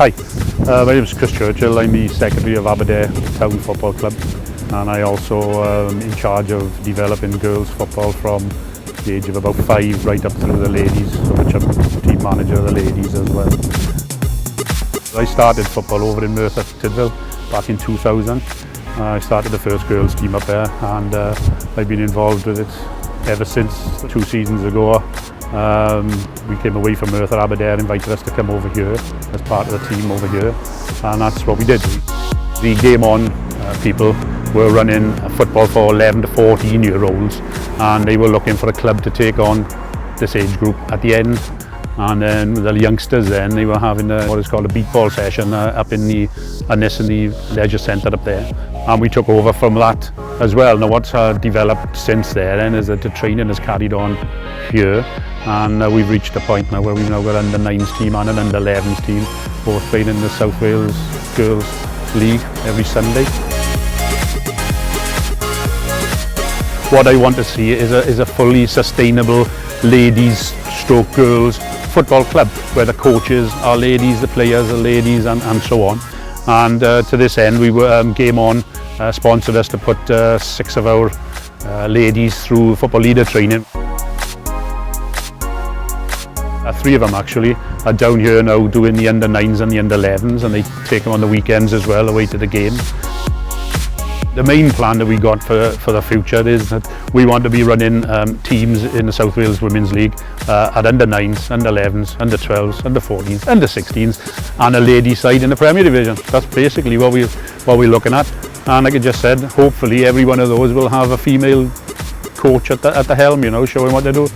Hi, my name is Chris Churchill. I'm the Secretary of Aberdare Town Football Club, and I also in charge of developing girls football from the age of about 5 right up through the ladies, so which I'm team manager of the ladies as well. I started football over in Merthyr Tydfil back in 2000. I started the first girls team up there, and I've been involved with it ever since. 2 seasons ago we came away from Merthyr. Aberdare invited us to come over here as part of the team over here, and that's what we did. The Game On people were running football for 11 to 14 year olds, and they were looking for a club to take on this age group at the end. And then the youngsters then, they were having what is called a beat ball session up in the leisure centre up there, and we took over from that as well. Now what's developed since then is that the training has carried on here, and we've reached a point now where we've now got under 9s team and an under 11s team, both playing in the South Wales Girls League every Sunday. What I want to see is a fully sustainable ladies stroke girls football club where the coaches are ladies, the players are ladies, and so on. And to this end, we were Game On sponsored us to put 6 of our ladies through football leader training. 3 of them actually are down here now doing the under 9s and the under 11s, and they take them on the weekends as well away to the games. The main plan that we got for the future is that we want to be running teams in the South Wales Women's League at under 9s, under 11s, under 12s, under 14s, under 16s, and a ladies side in the Premier Division. That's basically what we're looking at. And like I just said, hopefully every one of those will have a female coach at the helm, you know, showing what they do.